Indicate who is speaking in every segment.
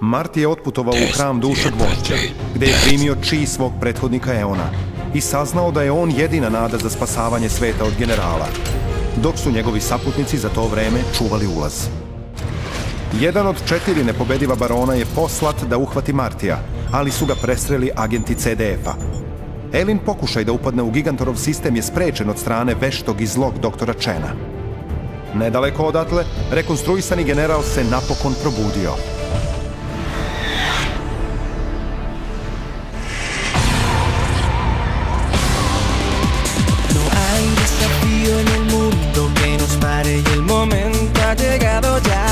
Speaker 1: Marti je otputovao u hram duše gvožđa, gde je primio čiji svog prethodnika Eona i saznao da je on jedina nada za spasavanje sveta od generala, dok su njegovi saputnici za to vreme čuvali ulaz. Jedan od 4 nepobediva barona je poslat da uhvati Martija, ali su ga presreli agenti CDF-a. Elin pokušaj da upadne u Gigantorov sistem je sprečen od strane veštog i zlog doktora Chena. Nedaleko odatle, rekonstruisani general se napokon probudio.
Speaker 2: No hay desafío en el mundo que nos pare y el momento ha llegado ya.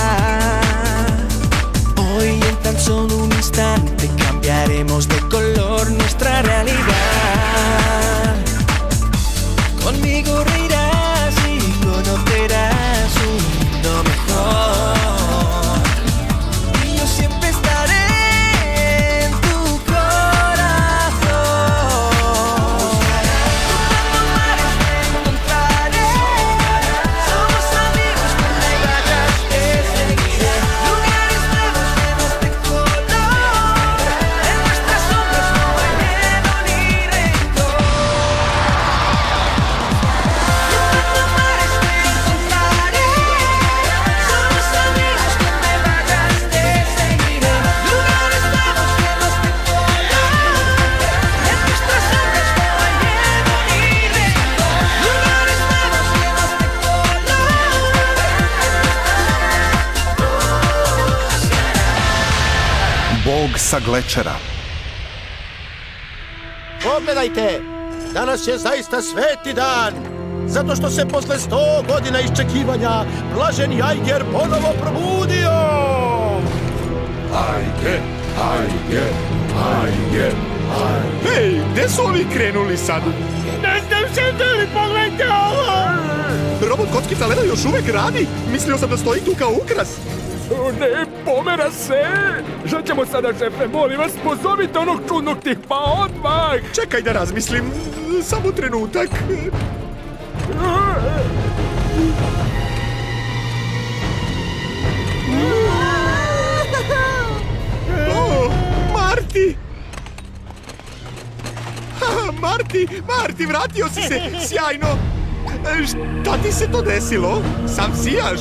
Speaker 2: Hoy en tan solo un instante cambiaremos de color nuestra realidad. Conmigo reirás y conocerás un mundo mejor. Y yo siempre estaré en tu corazón. Buscando mares te encontraré. Somos amigos, donde vayas te seguiré. Lugares nuevos llenos de color. En nuestras sombras no hay miedo ni rencor. Buscando mares te encontraré. Somos amigos, donde vayas te seguiré. Lugares nuevos llenos de color. En nuestras sombras no hay miedo ni rencor. Lugares nuevos llenos de
Speaker 1: Bog sa Glečera.
Speaker 3: Pogledajte, danas je zaista sveti dan, zato što se posle 100 godina iščekivanja blaženi Ajger ponovo probudio.
Speaker 4: Ajger, Ajger, Ajger, Ajger. Hej, gde su ovi krenuli sad?
Speaker 5: Ne znam što li, pogledajte ovo!
Speaker 4: Robot kockica Lena još uvek radi? Mislio sam da stoji tu kao ukras.
Speaker 5: O ne, pomera se! Šta ćemo sada, šefe? Molim vas, pozovite onog čudnog tipa odmah!
Speaker 4: Čekaj da razmislim, samo trenutak. O, Marti! Marti, vratio si se, sjajno! Šta ti se to desilo? Sam sijaš?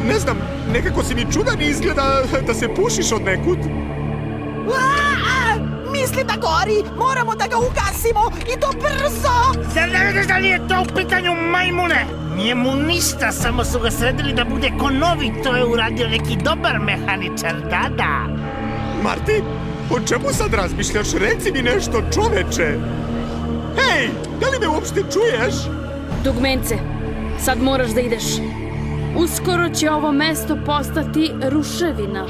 Speaker 4: Ne znam, nekako si mi čudan i izgleda da se pušiš od nekud.
Speaker 6: Mislim da gori! Moramo da ga ugasimo! I to brzo!
Speaker 7: Zar ne vidiš da nije to u pitanju, majmune? Nije mu ništa, samo su ga sredili da bude ko novi. To je uradio neki dobar mehaničar, da.
Speaker 4: Marti, o čemu sad razmišljaš? Reci mi nešto, čoveče! Hej, da li me uopšte čuješ?
Speaker 8: Dugmence, sad moraš da ideš. Uskoro će ovo mesto postati ruševina.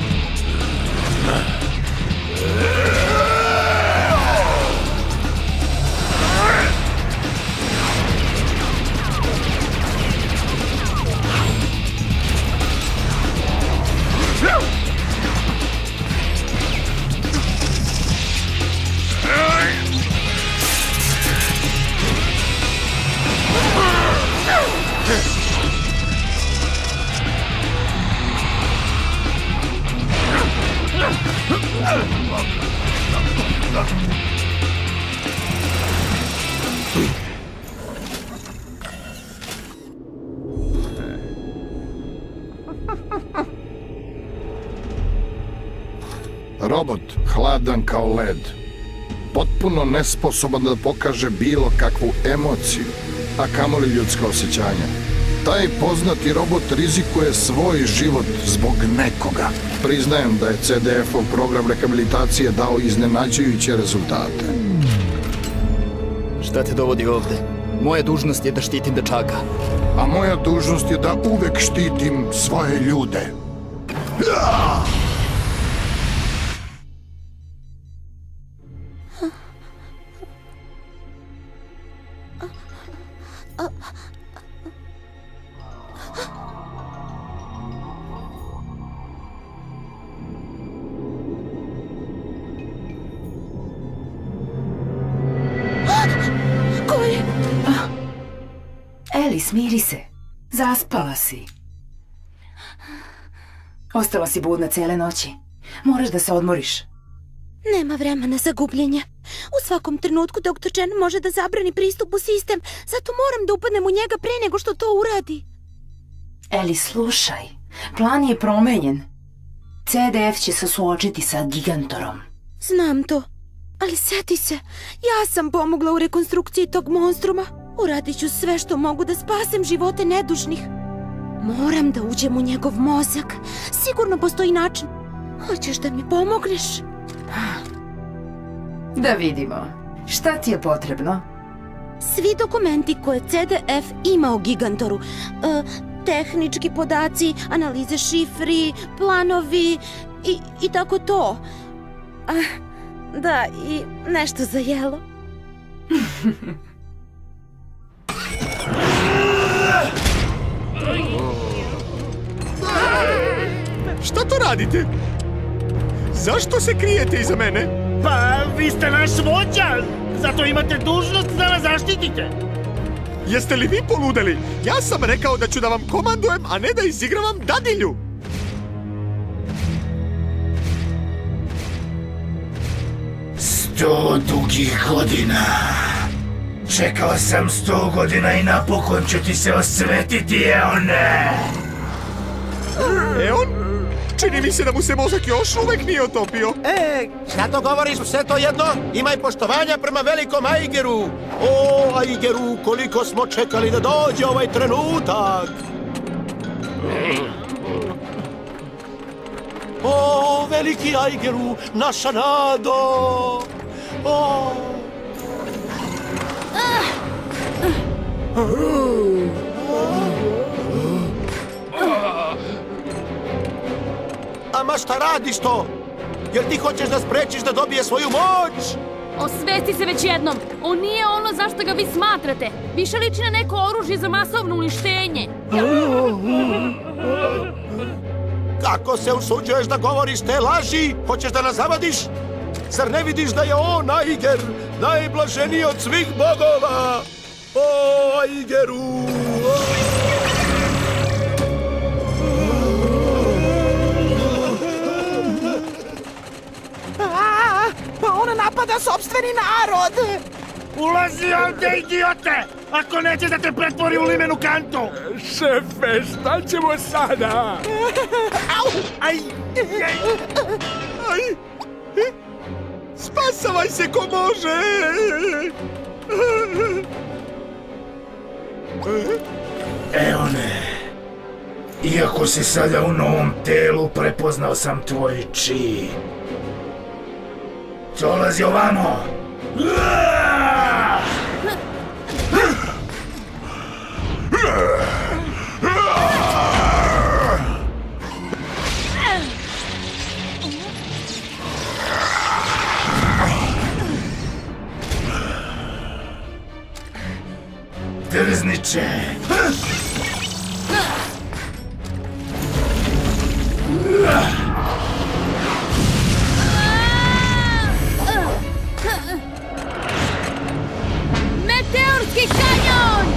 Speaker 9: Robot, hladan kao led. Potpuno nesposoban da pokaže bilo kakvu emociju, a kamoli ljudska osjećanja. Taj poznati robot rizikuje svoj život zbog nekoga. Priznajem da je CDF-ov program rehabilitacije dao iznenađujuće rezultate.
Speaker 10: Šta te dovodi ovde? Moja dužnost je da štitim dečaka.
Speaker 9: A moja dužnost je da uvek štitim svoje ljude.
Speaker 11: Eli, smiri se. Zaspala si. Ostala si budna cele noći. Moraš da se odmoriš.
Speaker 12: Nema vremena za gubljenje. U svakom trenutku Dr. Chen može da zabrani pristup u sistem, zato moram da upadnem u njega pre nego što to uradi.
Speaker 11: Eli, slušaj. Plan je promenjen. CDF će se suočiti sa Gigantorom.
Speaker 12: Znam to, ali seti se, ja sam pomogla u rekonstrukciji tog monstruma. Uradit ću sve što mogu da spasem živote nedužnih. Moram da uđem u njegov mozak. Sigurno postoji način. Hoćeš da mi pomogneš?
Speaker 11: Da vidimo. Šta ti je potrebno?
Speaker 12: Svi dokumenti koje CDF ima o Gigantoru. Tehnički podaci, analize šifri, planovi i tako to. Da, i nešto za jelo.
Speaker 4: Šta to radite? Zašto se krijete iza mene?
Speaker 7: Pa, vi ste naš vođa, zato imate dužnost da nas zaštitite.
Speaker 4: Jeste li vi poludeli? Ja sam rekao da ću da vam komandujem, a ne da izigravam dadilju.
Speaker 13: Sto dugih godina. Čekao sam 100 godina i napokon ću ti se osvetiti, Eone.
Speaker 4: Eon? Čini mi se da mu se mozak još uvek nije otopio.
Speaker 3: Šta to govoriš, sve to jedno? Imaj poštovanja prema velikom Aigeru. O, Aigeru, koliko smo čekali da dođe ovaj trenutak. O, veliki Aigeru, naša nado. O. Ama šta radiš to? Jer ti hoćeš da sprečiš da dobije svoju moć?
Speaker 8: Osvesti se već jednom. On nije ono zašto ga vi smatrate. Više liči na neko oružje za masovno uništenje.
Speaker 3: Kako se usuđuješ da govoriš te laži? Hoćeš da nas zavadiš? Zar ne vidiš da je on Aiger, najblaženiji od svih bogova? O, Aigeru!
Speaker 6: Pa on napada sopstveni narod!
Speaker 7: Ulazi ovdje, idiote! Ako neće da te pretvori u limenu kantu!
Speaker 5: Šefe, šta ćemo sada?
Speaker 7: Aj!
Speaker 4: Aj! Spasavaj se ko može!
Speaker 13: Eone, iako si sada u novom telu, prepoznao sam tvoj čin. Dolazi ovamo! Drzniče!
Speaker 8: Meteorski kanjon!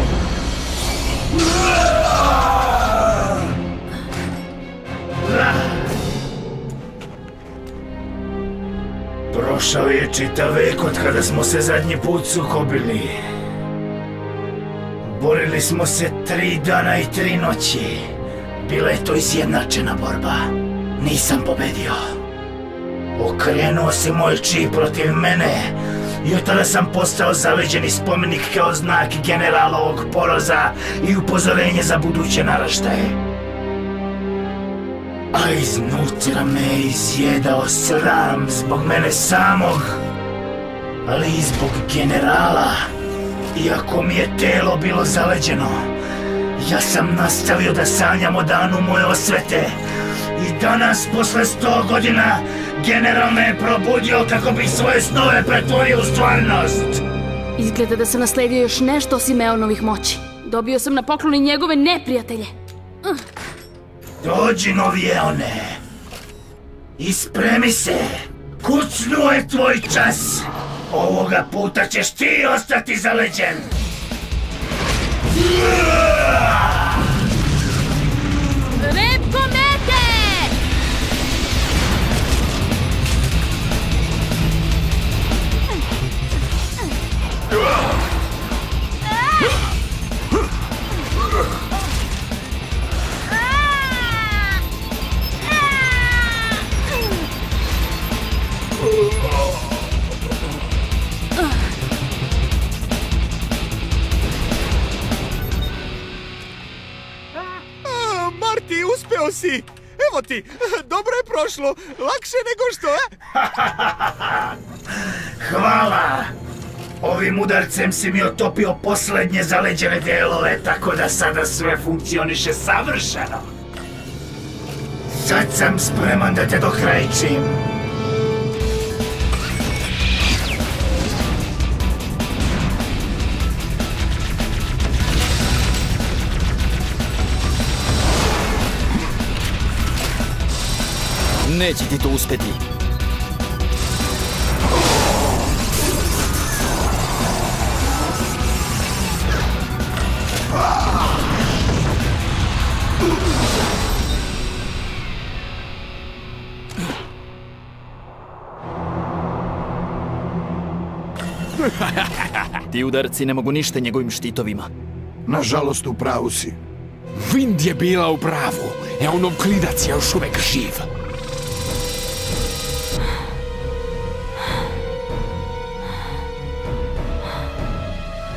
Speaker 13: Prošao je čitav vek od kada smo se zadnji put sukobili. Borili smo se 3 dana i 3 noći. Bila je to izjednačena borba. Nisam pobedio. Okrenuo se moj čij protiv mene i od tada sam postao zaveđeni spomenik kao znak generalovog poroza i upozorenje za buduće naraštaje. A iznutra me izjedao sram zbog mene samog, ali i zbog generala. Iako mi je telo bilo zaleđeno, ja sam nastavio da sanjam o danu moje osvete. I danas, posle 100 godina, general me je probudio kako bih svoje snove pretvorio u stvarnost.
Speaker 8: Izgleda da sam nasledio još nešto osim Eonovih moći. Dobio sam na poklon i njegove neprijatelje.
Speaker 13: Dođi, novi Eone. I spremi se. Kucnuo je tvoj čas. Ovoga puta ćeš ti ostati zaleđen.
Speaker 8: Rep komete!
Speaker 4: si! Evo ti, dobro je prošlo, lakše nego što je.
Speaker 13: Hvala! Ovim udarcem si mi otopio poslednje zaleđene delove, tako da sada sve funkcioniše savršeno. Sad sam spreman da te dokrajčim.
Speaker 10: Neće ti to uspeti. Ti udarci ne mogu ništa njegovim štitovima.
Speaker 9: Nažalost, u pravu si.
Speaker 5: Vind je bila u pravu. Eonov klidac je još uvek živ.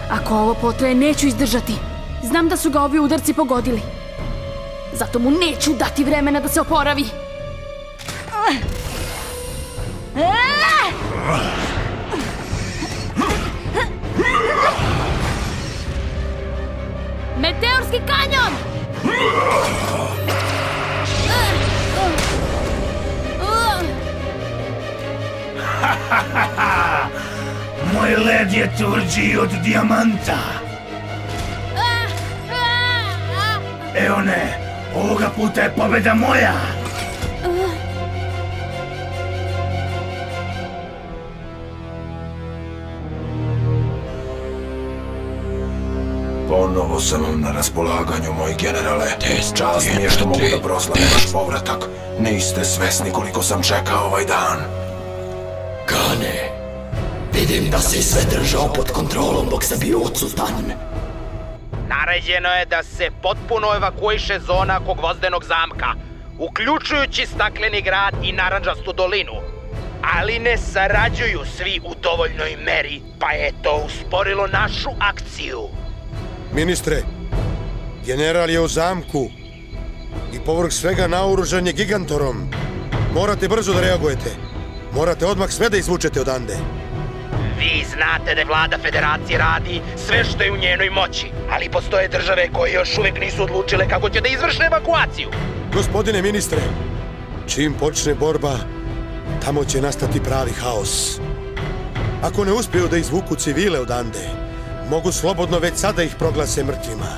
Speaker 8: Ako ovo potraje, neću izdržati. Znam da su ga ovi udarci pogodili. Zato mu neću dati vremena da se oporavi. Meteorski kanjon!
Speaker 13: Moj led je tvrđi od dijamanta. Evo ne, ovoga puta je pobeda moja.
Speaker 3: Ponovo sam vam na raspolaganju, moj generale. Čast mi je što mogu da proslavim vaš povratak. Niste svesni koliko sam čekao ovaj dan.
Speaker 10: Kane, vidim da si sve držao pod kontrolom dok sam bio odsutan.
Speaker 14: Naređeno je da se potpuno evakuiše zona oko Gvozdenog zamka, uključujući Stakleni grad i Narandžastu dolinu. Ali ne sarađuju svi u dovoljnoj meri, pa je to usporilo našu akciju.
Speaker 3: Ministre, general je u zamku i povrh svega naoružan je gigantorom. Morate brzo da reagujete. Morate odmah sve da izvučete odande.
Speaker 14: Vi znate da vlada federacije radi sve što je u njenoj moći, ali postoje države koje još uvijek nisu odlučile kako će da izvrše evakuaciju.
Speaker 3: Gospodine ministre, čim počne borba, tamo će nastati pravi haos. Ako ne uspiju da izvuku civile odande, mogu slobodno već sada ih proglase mrtvima.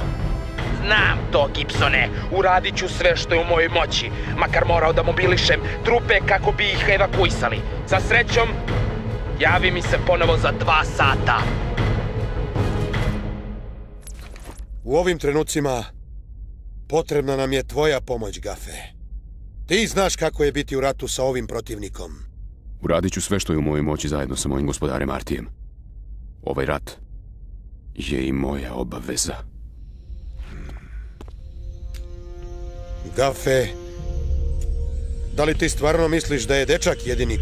Speaker 14: Znam to, Gibsone. Uradit ću sve što je u mojoj moći, makar morao da mobilišem trupe kako bi ih evakuisali. Sa srećom, javi mi se ponovo za 2 sata.
Speaker 3: U ovim trenucima potrebna nam je tvoja pomoć, Gafe. Ti znaš kako je biti u ratu sa ovim protivnikom.
Speaker 5: Uradit ću sve što je u mojoj moći zajedno sa mojim gospodarem Artijem. Ovaj rat je i moja obaveza.
Speaker 3: Gafe, da li ti stvarno misliš da je dečak jedini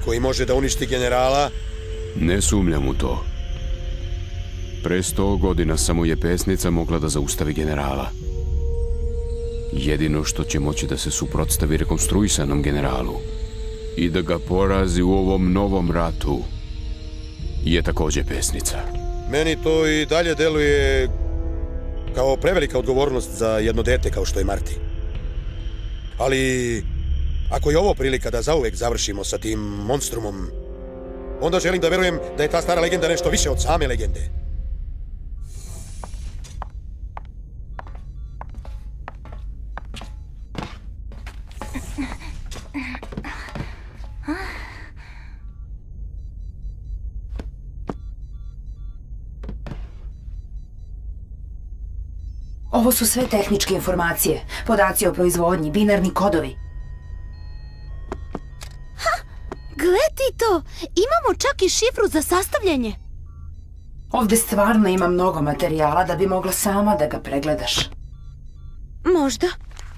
Speaker 3: koji može da uništi generala?
Speaker 5: Ne sumnjam u to. Pre 100 godina samo je pesnica mogla da zaustavi generala. Jedino što će moći da se suprotstavi rekonstruisanom generalu i da ga porazi u ovom novom ratu je takođe pesnica.
Speaker 3: Meni to i dalje deluje kao prevelika odgovornost za jedno dete kao što je Marti. Ali ako je ovo prilika da zauvek završimo sa tim monstrumom, onda želim da verujem da je ta stara legenda nešto više od same legende.
Speaker 11: Ovo su sve tehničke informacije, podaci o proizvodnji, binarni kodovi.
Speaker 12: Gledaj to! Imamo čak i šifru za sastavljanje.
Speaker 11: Ovde stvarno ima mnogo materijala da bi mogla sama da ga pregledaš.
Speaker 12: Možda,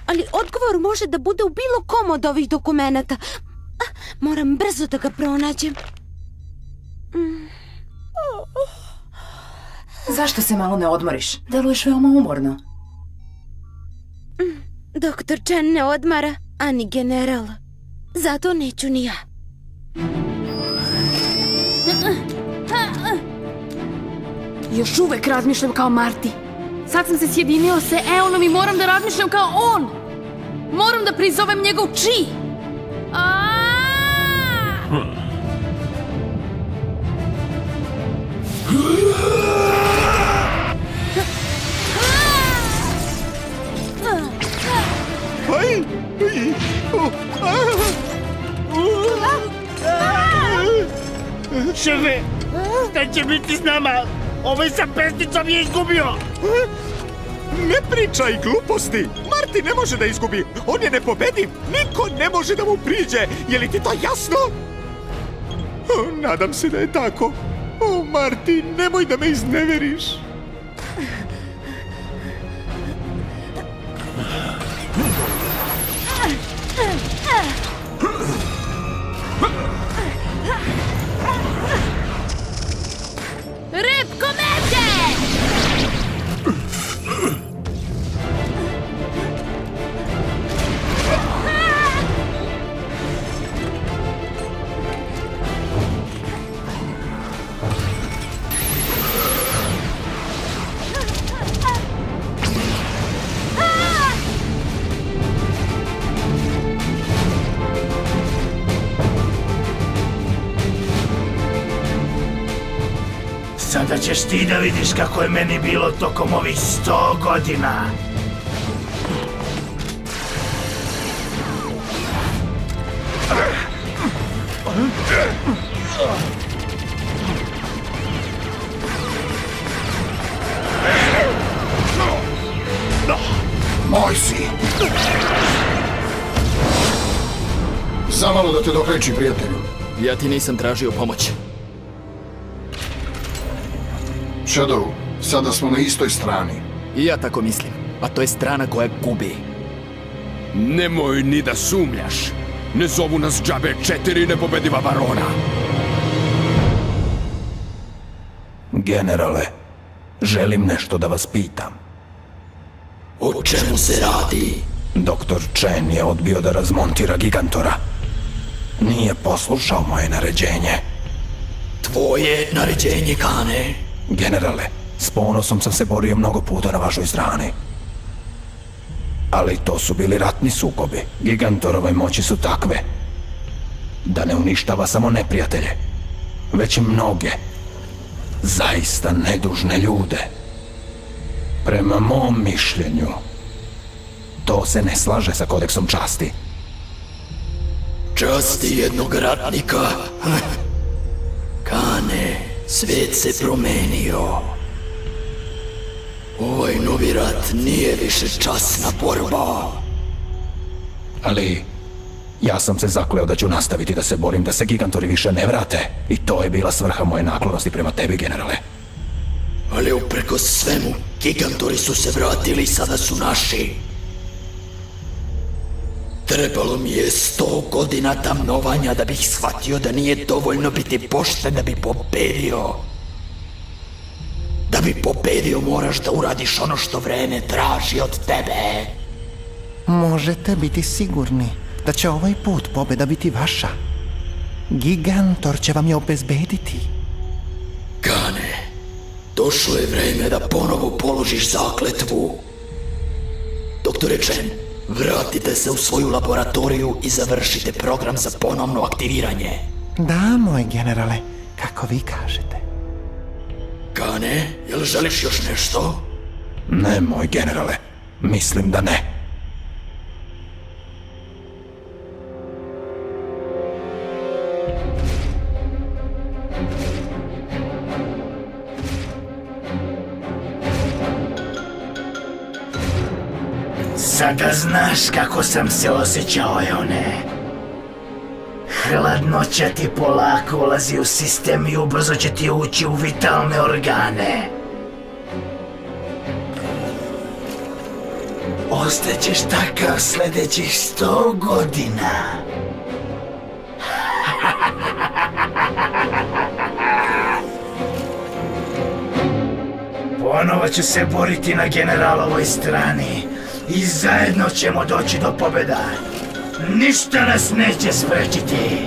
Speaker 12: ali odgovor može da bude u bilo kom od ovih dokumenata. Moram brzo da ga pronađem.
Speaker 11: Zašto se malo ne odmoriš? Deluješ veoma umorno.
Speaker 12: Doktor Chen ne odmara, a ni general. Zato neću ni ja.
Speaker 8: Još uvek razmišljam kao Marty. Sad sam se sjedinio sa Eonom i moram da razmišljam kao on. Moram da prizovem njegov chi.
Speaker 7: Šefe, šta će biti s nama? Ovaj sa pesnicom je izgubio.
Speaker 4: Ne pričaj gluposti! Marty ne može da izgubi! On je nepobediv! Niko ne može da mu priđe! Je li ti to jasno? Nadam se da je tako. O, Marty, nemoj da me izneveriš!
Speaker 8: Rep komete!
Speaker 13: Sada ćeš ti da vidiš kako je meni bilo tokom ovih 100 godina.
Speaker 9: Moj si! Zamalo da te dokreći, prijatelju.
Speaker 10: Ja ti nisam tražio pomoć.
Speaker 9: Shadow, sada smo na istoj strani.
Speaker 10: I ja tako mislim, a to je strana koja gubi.
Speaker 5: Nemoj ni da sumljaš. Ne zovu nas džabe 4 nepobediva barona.
Speaker 3: Generale, želim nešto da vas pitam.
Speaker 10: O čemu se radi?
Speaker 3: Doktor Chen je odbio da razmontira Gigantora. Nije poslušao moje naređenje.
Speaker 10: Tvoje naređenje, Kane?
Speaker 3: Generale, s ponosom sam se borio mnogo puta na vašoj strani. Ali to su bili ratni sukobi. Gigantorove moći su takve da ne uništava samo neprijatelje, već i mnoge, zaista nedužne ljude. Prema mom mišljenju, to se ne slaže sa kodeksom časti.
Speaker 10: Časti jednog ratnika? Kane, svet se promenio. Ovaj novi rat nije više časna borba.
Speaker 3: Ali ja sam se zakleo da ću nastaviti da se borim da se Gigantori više ne vrate. I to je bila svrha moje naklonosti prema tebi, generale.
Speaker 10: Ali uprkos svemu, Gigantori su se vratili i sada su naši. Trebalo mi je 100 godina tamnovanja da bih shvatio da nije dovoljno biti pošten da bi pobedio. Da bi pobedio moraš da uradiš ono što vreme traži od tebe.
Speaker 15: Možete biti sigurni da će ovaj put pobeda biti vaša. Gigantor će vam je obezbediti.
Speaker 10: Kane, došlo je vreme da ponovo položiš zakletvu. Doktore Chen, vratite se u svoju laboratoriju i završite program za ponovno aktiviranje.
Speaker 15: Da, moj generale, kako vi kažete.
Speaker 10: Kane, jel želiš još nešto?
Speaker 3: Ne, moj generale, mislim da ne.
Speaker 13: Sada znaš kako sam se osjećao, Eone. Hladnoća ti polako ulazi u sistem i ubrzo će ti ući u vitalne organe. Ostaćeš takav sljedećih 100 godina. Ponovo ću se boriti na generalovoj strani. i zajedno ćemo doći do pobjeda. Ništa nas neće sprečiti.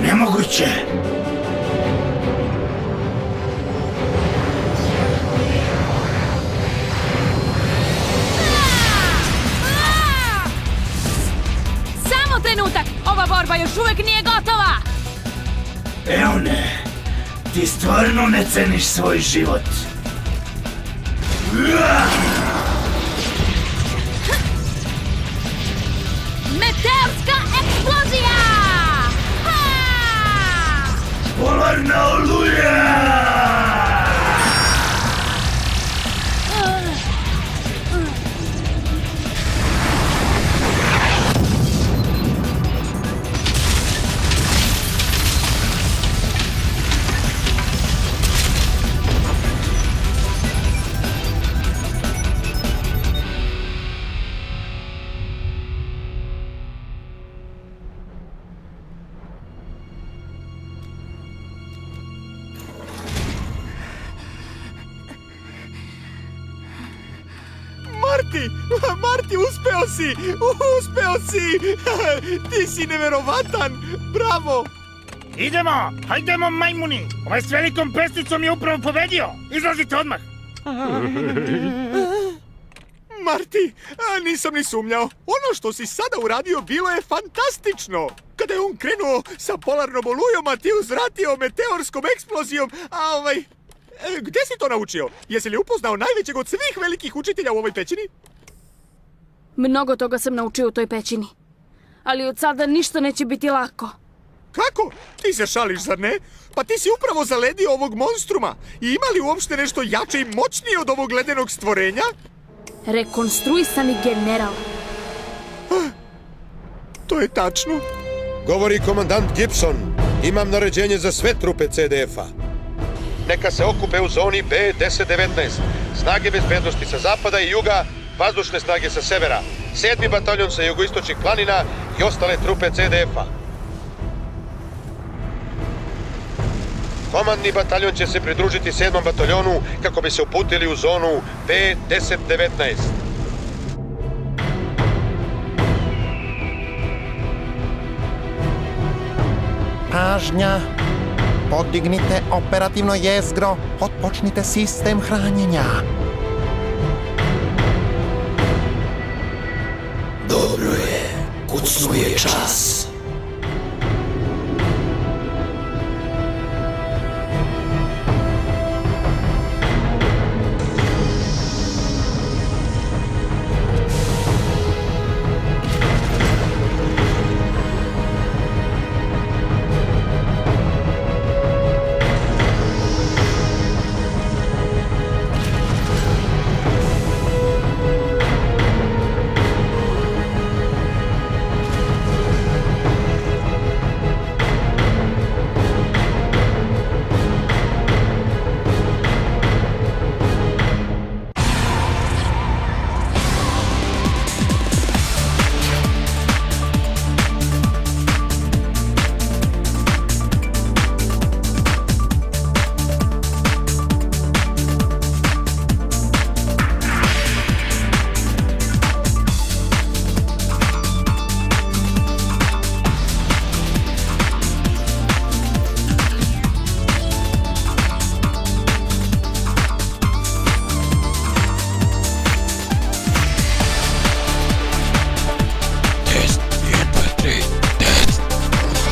Speaker 13: Nemoguće.
Speaker 8: Samo trenutak! Ova borba još uvijek nije gotova!
Speaker 13: Eone, ti stvarno ne ceniš svoj život.
Speaker 8: Meteorska eksplozija!
Speaker 13: Polarna oluja!
Speaker 4: Marti, uspeo si! Uspeo si! Ti si neverovatan! Bravo!
Speaker 7: Hajdemo majmuni! Ovaj s velikom pesticom je upravo pobedio! Izlazite odmah!
Speaker 4: Marti, nisam ni sumnjao. Ono što si sada uradio bilo je fantastično! Kada je on krenuo sa polarnom olujom, a ti uzvratio meteorskom eksplozijom, gdje si to naučio? Jesi li upoznao najvećeg od svih velikih učitelja u ovoj pećini?
Speaker 8: Mnogo toga sam naučio u toj pećini. Ali od sada ništa neće biti lako.
Speaker 4: Kako? Ti se šališ, zar ne? Pa ti si upravo zaledio ovog monstruma. I ima li uopšte nešto jače i moćnije od ovog ledenog stvorenja?
Speaker 8: Rekonstruisani general.
Speaker 4: To je tačno.
Speaker 3: Govori komandant Gibson. Imam naređenje za sve trupe CDF-a. Neka se okupe u zoni B-10-19. Snage bezbednosti sa zapada i juga, vazdušne snage sa severa, 7. bataljon sa jugoistočnih planina i ostale trupe CDF-a. Komandni bataljon će se pridružiti 7. bataljonu kako bi se uputili u zonu B-10-19.
Speaker 15: Pažnja! Podignite operativno jezgro, otpočnite sistem hranjenja.
Speaker 10: Dobro je, kucnuo je čas.